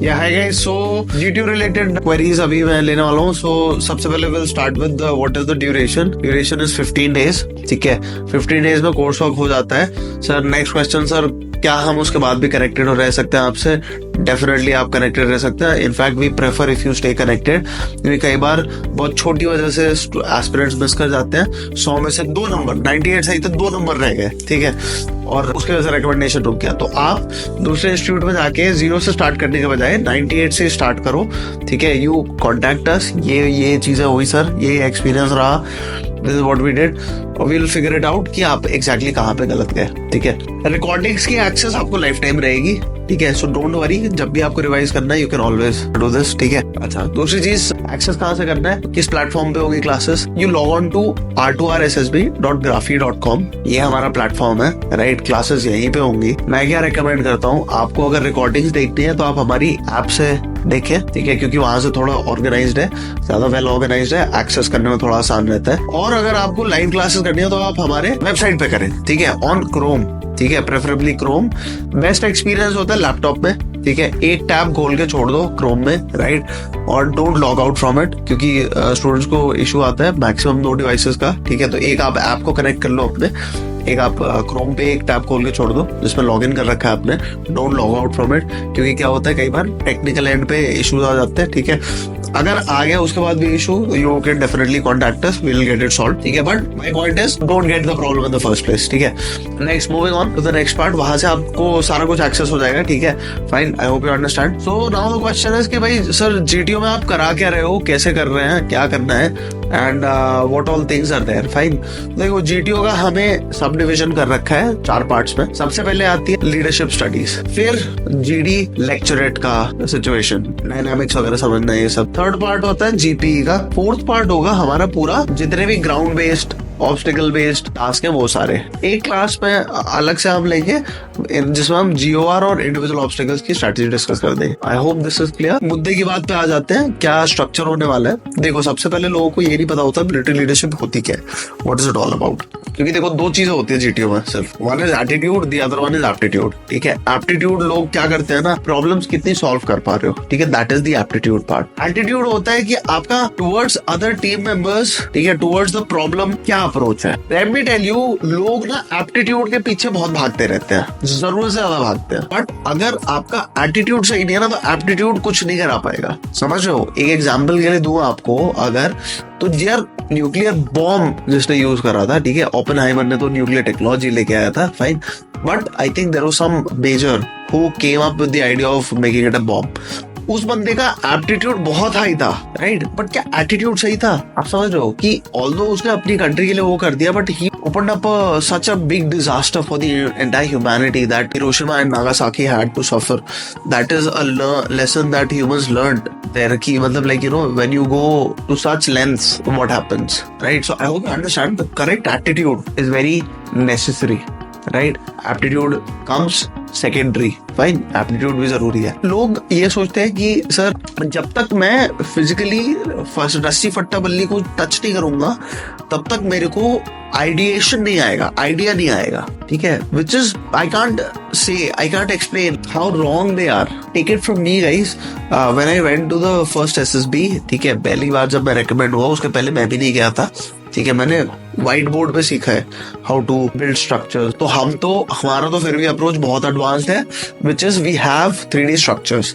या hi guys, सो GTU related queries अभी मैं लेने वाला हूँ। सो सबसे पहले will start with what is the duration. Duration is 15 days, ठीक है। 15 डेज में कोर्स वर्क हो जाता है। सर नेक्स्ट क्वेश्चन, सर क्या हम उसके बाद भी कनेक्टेड रह सकते हैं आपसे? डेफिनेटली आप कनेक्टेड रह सकते हैं। In fact we prefer if you stay connected, क्योंकि कई बार बहुत छोटी वजह से एस्पिरेंट्स मिस कर जाते हैं। 100 में से 2 नंबर, 98 सही थे, 2 नंबर रह गए, ठीक है, और उसके वजह से रिकमेंडेशन रुक गया। तो आप दूसरे इंस्टीट्यूट में जाके 0 से स्टार्ट करने के बजाय 98 से स्टार्ट करो, ठीक है। यू कॉन्टैक्ट अस, ये चीजें हुई सर, ये एक्सपीरियंस रहा, this is what we did, और we will figure it out कि आप एग्जैक्टली कहाँ पे गलत गए, ठीक है। रिकॉर्डिंग्स की एक्सेस आपको लाइफ टाइम रहेगी, ठीक है। सो डोंट वरी, जब भी आपको रिवाइज करना है you can always do this, ठीक है। अच्छा, दूसरी चीज, एक्सेस कहाँ से करना है, किस प्लेटफॉर्म पे होगी classes? You log on to r2rssb.graphy.com, ये हमारा प्लेटफॉर्म है, राइट। क्लासेस यहीं पे होंगी। मैं क्या रिकमेंड करता हूँ आपको, अगर रिकॉर्डिंग्स देखनी है तो आप हमारी ऐप से देखें, ठीक है, क्योंकि वहां से थोड़ा ऑर्गेनाइज्ड है, ज्यादा वेल ऑर्गेनाइज्ड है, एक्सेस करने में थोड़ा आसान रहता है। और अगर आपको लाइव क्लासेस करनी है तो आप हमारे वेबसाइट पे करें, ठीक है, ऑन क्रोम, ठीक है, प्रेफरेबली क्रोम। बेस्ट एक्सपीरियंस होता है लैपटॉप में, ठीक है। एक टैब खोल के छोड़ दो क्रोम में, राइट, और don't log out from it, क्योंकि स्टूडेंट्स को इशू आता है मैक्सिमम 2 डिवाइसेस का, ठीक है। तो एक आप ऐप को कनेक्ट कर लो अपने, एक आप क्रोम पे एक टैब खोल के छोड़ दो जिसमें लॉग इन कर रखा है आपने। Don't log out from it, क्योंकि क्या होता है कई बार टेक्निकल एंड पे इश्यूज आ जाते हैं, ठीक है। अगर आ गया उसके बाद भी issue, you can definitely contact us, we will get it solve, ठीक है। But my point is don't get the problem in the first place, ठीक है। Next, moving on to the next part, वहां से आपको सारा कुछ एक्सेस हो जाएगा, ठीक है, fine. I hope you understand. So now the question is कि भाई सर जीटीयू में आप करा क्या रहे हो, कैसे कर रहे हैं, क्या करना है, and what all things are there, fine. देखो, जीटीयू का हमें सब डिविजन कर रखा है 4 पार्ट्स में। सबसे पहले आती है लीडरशिप स्टडीज, फिर जीडी लेक्चरेट का सिचुएशन, डायनामिक्स वगैरह समझना, ये सब। थर्ड पार्ट होता है जीपीई का। फोर्थ पार्ट होगा हमारा पूरा जितने भी ground based, obstacle based task है वो सारे एक क्लास में अलग से हम लेंगे, जिसमें हम जीओआर और इंडिविजुअल ऑब्स्टिकल्स की स्ट्रेटजी डिस्कस कर देंगे। I hope this is clear. मुद्दे की बात पे आ जाते हैं, क्या स्ट्रक्चर होने वाला है। देखो, सबसे पहले लोगों को ये नहीं पता होता मिलिट्री लीडरशिप होती क्या है, what is it all about. क्योंकि देखो, 2 चीजें होती है जीटीयू में सिर्फ, one is attitude, the other one is aptitude, ठीक है। एप्टीट्यूड लोग क्या करते हैं ना, प्रॉब्लम्स कितनी सॉल्व कर पा रहे हो, ठीक है, that is the aptitude part. Attitude होता है कि आपका टुवर्ड्स अदर टीम मेंबर्स, ठीक है, टुवर्ड्स द प्रॉब्लम क्या अप्रोच है। लेट मी टेल यू, लोग ना एप्टीट्यूड के पीछे बहुत भागते रहते हैं, जरूरत से ज्यादा भागते हैं। बट अगर आपका एटीट्यूड सही नहीं है ना, तो एप्टीट्यूड कुछ नहीं करा पाएगा, समझ रहे हो। एक एग्जांपल के लिए दूं आपको, अगर तो यार न्यूक्लियर बॉम्ब जिसने यूज करा था, ठीक है, ओपेनहाइमर ने तो न्यूक्लियर टेक्नोलॉजी लेके आया था, fine. But I think there was some major who came up with the idea of making it a bomb. उस बंदे का एप्टीट्यूड बहुत हाई था, राइट, बट क्या एटीट्यूड सही था? आप समझ रहे हो कि ऑल्दो उसने अपनी कंट्री के लिए वो कर दिया, but he opened up such a big disaster for the entire humanity that Hiroshima and Nagasaki had to suffer. That is a lesson that humans learned there. कि मतलब like you know, when you go to such lengths, what happens, right? So I hope you understand the correct attitude is very necessary, right? Aptitude comes secondary, fine, aptitude भी जरूरी है। लोग ये सोचते हैं कि सर जब तक मैं फिजिकली रस्सी फट्टा बल्ली को टच नहीं करूंगा तब तक मेरे को आइडिएशन नहीं आएगा, आइडिया नहीं आएगा, ठीक है। Which is I can't explain how wrong they are. Take it from me guys, when I went to the first SSB, ठीक है, पहली बार जब मैं रेकमेंड हुआ, उसके पहले मैं भी नहीं गया था, ठीक है। मैंने व्हाइट बोर्ड पे सीखा है हाउ टू बिल्ड स्ट्रक्चर्स। तो हमारा तो फिर भी अप्रोच बहुत एडवांस्ड है, which is we have 3D structures,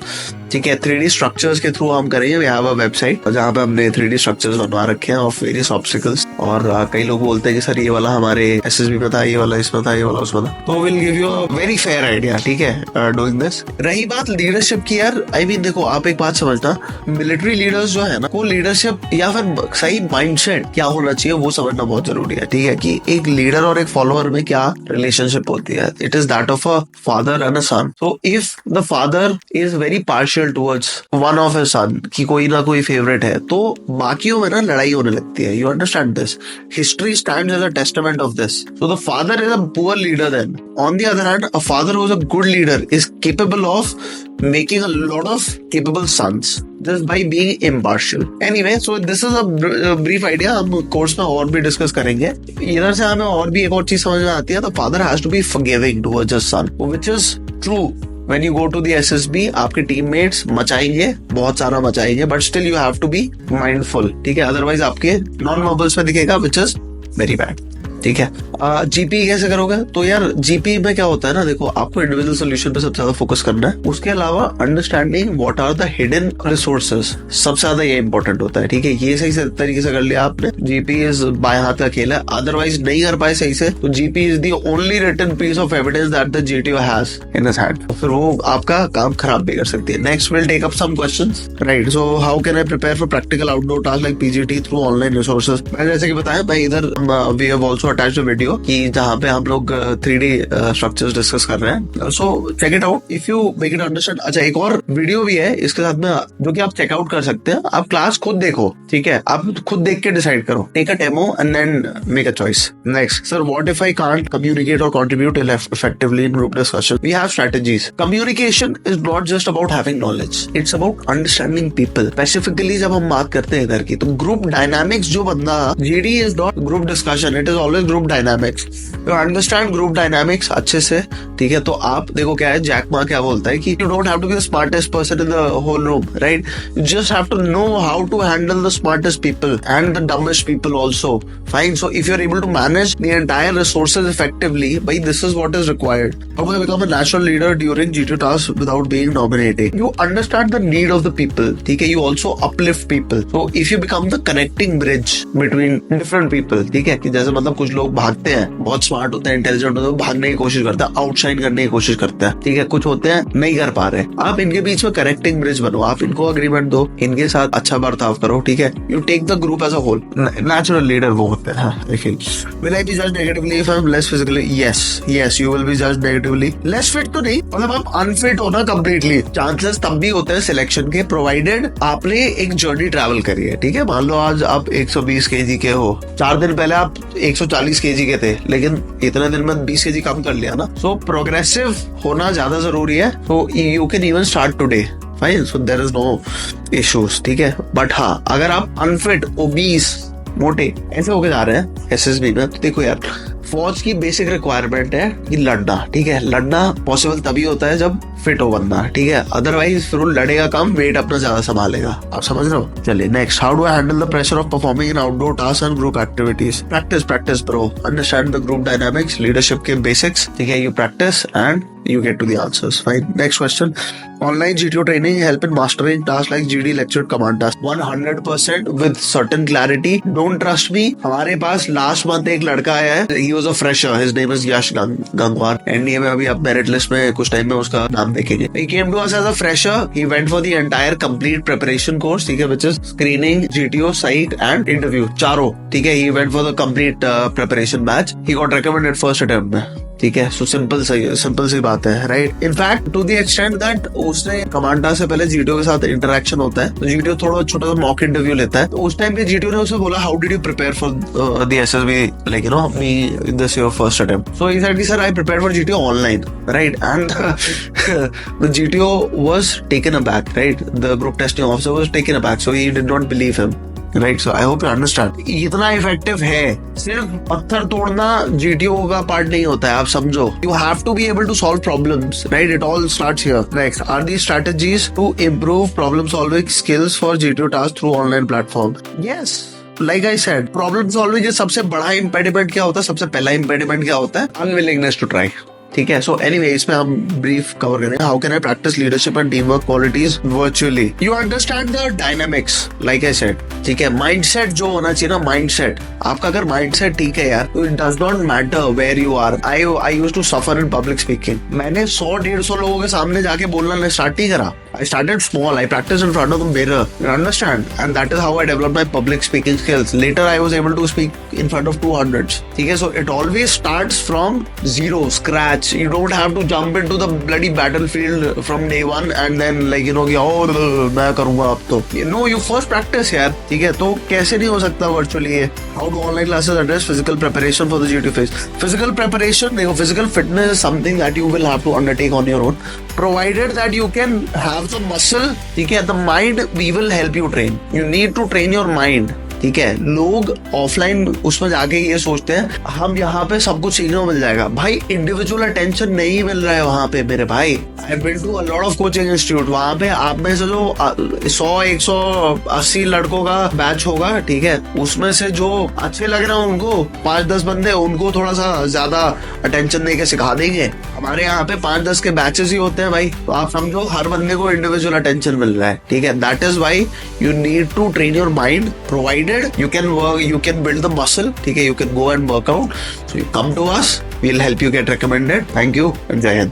ठीक है। 3D स्ट्रक्चर्स के थ्रू हम करेंगे। वी हैव अ वेबसाइट जहाँ पे हमने 3D स्ट्रक्चर्स बनवा रखे हैं ऑफ वेरियस ऑब्स्टिकल्स। और कई लोग बोलते हैं कि सर ये वाला हमारे एसएसबी में था, ये वाला इसमें था, ये वाला उसमें था। तो will give you a very fair idea, ठीक है, डूइंग दिस। रही बात लीडरशिप की, यार आई मीन देखो, आप एक बात समझना, मिलिट्री लीडर्स जो है ना, वो लीडरशिप या फिर सही माइंडसेट क्या होना चाहिए वो समझना बहुत जरूरी है, ठीक है। कि एक लीडर और एक फॉलोअर में क्या रिलेशनशिप होती है, it is that of a father and a son. So if the father is very partial towards one of his son, कि कोई ना कोई फेवरेट है, तो बाकियों में ना लड़ाई होने लगती है। You understand this? History stands as a testament of this. So the father is a poor leader then. On the other hand, a father who is a good leader is capable of making a lot of capable sons just by being impartial. Anyway, so this is a brief idea. हम course में और भी discuss करेंगे। इधर से हमें और भी एक और चीज समझ में आती है, तो father has to be forgiving towards his son, which is true. When you go to the SSB आपके टीममेट्स मचाएंगे, बहुत सारा मचाएंगे, but still you have to be mindful, ठीक है, अदरवाइज आपके नॉन वर्बल्स में दिखेगा विच इज वेरी बैड, ठीक है। जीपी कैसे करोगे? तो यार जीपी में क्या होता है ना, देखो आपको इंडिविजुअल सोल्यूशन पे सबसे ज्यादा फोकस करना है, उसके अलावा understanding what are the hidden resources सबसे ज्यादा ये इंपॉर्टेंट होता है, ठीक है। ये सही से तरीके से कर लिया आपने, जीपी इज बाएं हाथ का खेल है, अदरवाइज नहीं कर पाए सही से तो GP is the only written piece of evidence that the GTO has in his hand, फिर वो आपका काम खराब भी कर सकती है। Next will take up some questions, right. So how can I prepare for practical outdoor task like PGT through online resources? मैंने जैसे कि बताया, मैं इधर we have also attached video कि जहां पे हम लोग 3D स्ट्रक्चर्स डिस्कस कर रहे हैं, so check it out if you make it understand. अच्छा, एक और वीडियो भी है इसके साथ में जो कि आप चेकआउट कर सकते हैं, आप क्लास खुद देखो, ठीक है, आप खुद देख के डिसाइड करो, take a demo and then make a choice. Next, sir what if I can't communicate और contribute effectively in group discussion? We have strategies. Communication is not just about having knowledge, it's about understanding people. Specifically जब हम बात करते हैं इधर की, तो group dynamics जो बंदा, GD is not group discussion, it is always group dynamics. You understand group dynamics अच्छे से, ठीक है। तो आप देखो क्या है, जैक मा क्या बोलता है कि you don't have to be the smartest person in the whole room, right, you just have to know how to handle the smartest people and the dumbest people also, fine. So if you are able to manage the entire resources effectively, भाई this is what is required. How to become a natural leader during GTO task without being dominating? You understand the need of the people, ठीक है, you also uplift people. So if you become the connecting bridge between different people, ठीक है, कि जैसे मतलब कुछ लोग भागते हैं, बहुत स्मार्ट होते हैं, इंटेलिजेंट होते हैं, भागने की कोशिश करते हैं, आउटशाइन करने की कोशिश करते हैं, ठीक है, कुछ होते हैं नहीं कर पा रहे, आप इनके बीच में कनेक्टिंग ब्रिज बनो, आप इनको अग्रीमेंट दो, इनके साथ अच्छा बर्ताव करो, ठीक है, you take the group as a whole. Natural leader वो होते हैं। Will I be judged negatively if I am less physically? Yes you will be judged negatively. Less fit तो नहीं, मतलब आप अनफिट हो ना कंप्लीटली, चांसेस तब भी होते हैं सिलेक्शन के, प्रोवाइडेड आपने एक जर्नी ट्रैवल करी है, ठीक है। मान लो आज आप 120 kg के हो, 4 दिन पहले आप 140 kg के थे, लेकिन इतने दिन में 20 kg कम कर लिया ना। सो प्रोग्रेसिव होना ज्यादा जरूरी है। So you can even start today, fine, so there is no issues, ठीक है। बट हाँ, अगर आप अनफिट, ओबीस, मोटे ऐसे होके जा रहे हैं एसएसबी में, तो देखो यार, फौज की बेसिक रिक्वायरमेंट है कि लड़ना, ठीक है, लड़ना पॉसिबल तभी होता है जब फिट हो बंदा, ठीक है, अदरवाइज फिर वो लड़ेगा कम, वेट अपना ज्यादा संभालेगा, आप समझ रहे हो। चलिए next, how do I handle the pressure of performing in outdoor task and group activities? Practice bro, understand the group dynamics, leadership के बेसिक्स, ठीक है, you practice and you get to the answers. Fine. Next question. Online GTO training help in mastering tasks like GD lectured command task 100% with certain clarity. Don't trust me. हमारे पास last month एक लड़का आया है. He was a fresher. His name is Yash Gangwar. NDA में अभी आप merit list में कुछ टाइम में उसका नाम देखेंगे. He came to us as a fresher. He went for the entire complete preparation course. ठीक है, which is screening, GTO, psych and interview. चारों. ठीक है, he went for the complete preparation batch. He got recommended first attempt में. ठीक है, so simple सी बात है, right. In fact to the extent that उसने कमांडर से पहले जीटीओ के साथ इंटरेक्शन होता है, तो जीटीओ थोड़ा छोटा सा मॉक इंटरव्यू लेता है, तो उस टाइम पे जीटीओ ने उसे बोला, how did you prepare for the SSB, like you know, me in this your first attempt? So he said, sir I prepared for GTO online, right, and the GTO was taken aback, right, the group testing officer was taken aback, so he did not believe him, right. So I hope you understand, इतना effective है। सिर्फ पत्थर तोड़ना GTO का part नहीं होता है, आप समझो। You have to be able to solve problems, right, it all starts here. Next, are the strategies to improve problem solving skills for GTO task through online platform? Yes, like I said, problem solving सबसे बड़ा इंपेडिमेंट क्या होता है? सबसे पहला इंपेडिमेंट क्या होता है? अनविलिंगनेस टू ट्राई, ठीक है। सो एनीवे, इसमें हम ब्रीफ कवर करेंगे, how can I practice leadership and team work qualities virtually? You understand the dynamics, like I said, ठीक है। माइंडसेट जो होना चाहिए ना, माइंडसेट आपका, अगर माइंडसेट ठीक है यार, तो it does not matter where you are. I used to suffer in public speaking. मैंने 100-150 लोगों के सामने जाके बोलना स्टार्ट नहीं करा। I started small. I practiced in front of the mirror. You understand? And that is how I developed my public speaking skills. Later, I was able to speak in front of 200s. Okay, so it always starts from zero, scratch. You don't have to jump into the bloody battlefield from day one and then like you know, oh, मैं करूँगा अब तो. No, you first practice यार. ठीक है, तो कैसे नहीं हो सकता virtually ये? How do online classes address physical preparation for the GT phase? Physical preparation, देखो, physical fitness is something that you will have to undertake on your own, provided that you can have the muscle. ठीक है, the mind we will help you train. You need to train your mind. ठीक है, लोग offline उसमें जाके ये सोचते हैं हम यहाँ पे सब कुछ सीखने को मिल जाएगा। भाई इंडिविजुअल अटेंशन नहीं मिल रहा है वहां पे मेरे भाई। I been to a lot of coaching institute, वहां पे आप में से जो 100-180 लड़कों का बैच होगा, ठीक है, उसमें से जो अच्छे लग रहे हैं उनको 5-10 बंदे उनको थोड़ा सा ज्यादा अटेंशन देके सिखा देंगे। हमारे यहाँ पे 5-10 के बैचेस ही होते हैं भाई, तो आप समझो हर बंदे को इंडिविजुअल अटेंशन मिल रहा है, ठीक है। That is why you need to train your mind, provided you can work, you can build the muscle, ठीक है, you can go and work out. So you come to us, we will help you get recommended. Thank you and जय हिंद।